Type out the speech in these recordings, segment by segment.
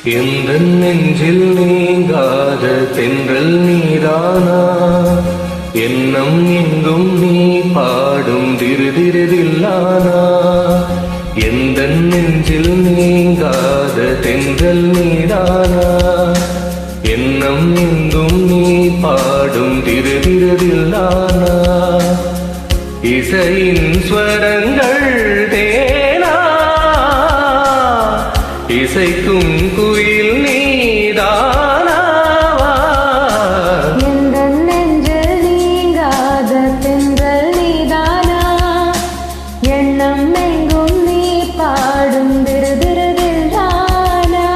எந்த நெஞ்சில் நீங்காத தென்றல் நீதானா, எண்ணம் எங்கும் நீ பாடும் திருதிருதில்லானா. எந்த நெஞ்சில் நீங்காத தென்றல் நீதானா, எண்ணம் எங்கும் நீ பாடும் திருதிருதில்லானா. இசையின் ஸ்வரங்கள் தேனா, இசைக்கும் குயில் நீதானா. எந்த நெஞ்சில் நீங்காத தென்றல் நீதானா, எண்ணம் எங்கும் நீ பாடும் திருதிருதில்லானா.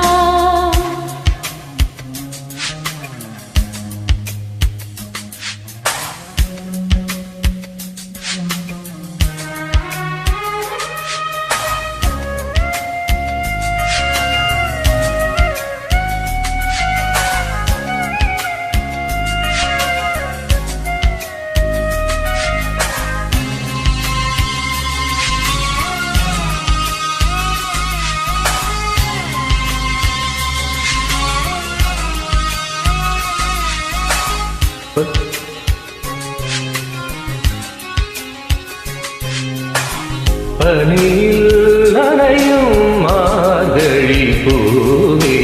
பனியில் நனையும் மார்கழி பூவே,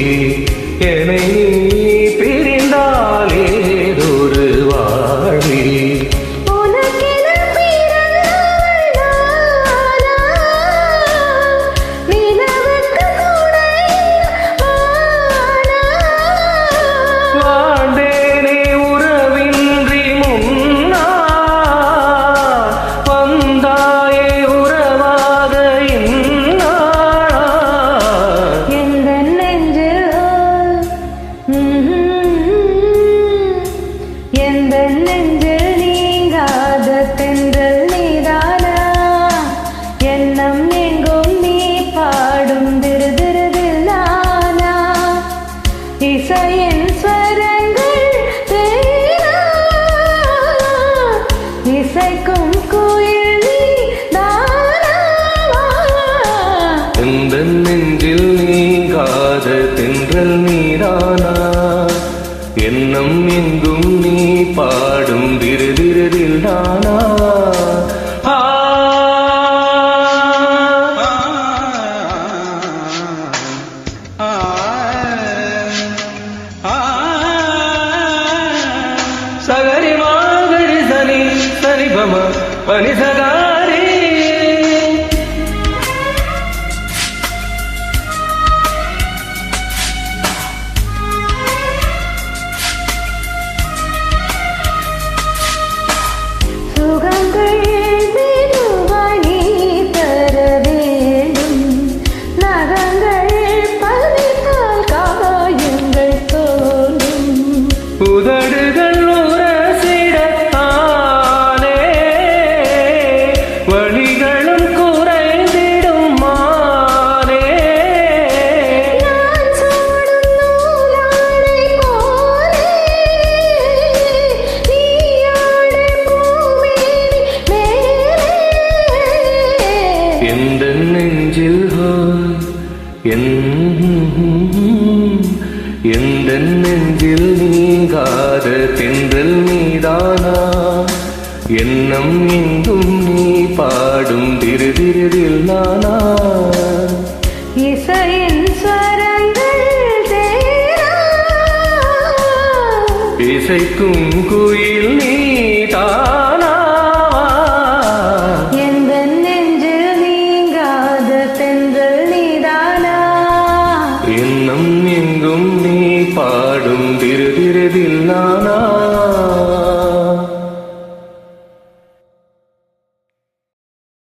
என்னை பிரிந்தால் ஏதொரு வாழ்வே. எந்த நெஞ்சில் நீங்காத தென்றல் நீதானா, எண்ணம் எங்கும் நீ பாடும் திருதிருதில்லானா. இசையின் ஸ்வரங்கள் தேனா, இசைக்கும் குயில் நீதானா. எந்த நெஞ்சில் நீங்காத தென்றல் நீதானா, எண்ணம் எங்கும் நீ பாடும் திருதிருதில்லானா. சகரி மாகரி சனி சரி பம பனி சகாரி. சுகங்கள் மெதுவாய் நீ தர வேண்டும், நகங்கள் பதித்தால் காயங்கள் தோன்றும். உதடுகள் உரசிடத்தானே வழிகளும் குறைந்திடும் மானே. நான் சூடும் நூலாடை போலே, நீ ஆடு பூமேனி மேலே. எந்த நெஞ்சில் எந்த நெஞ்சில் நீங்காத தென்றல் நீதானா, எண்ணம் எங்கும் நீ பாடும் திருதிருதில்லானா. இசையின் ஸ்வரங்கள் தேனா, இசைக்கும் குயில் நீ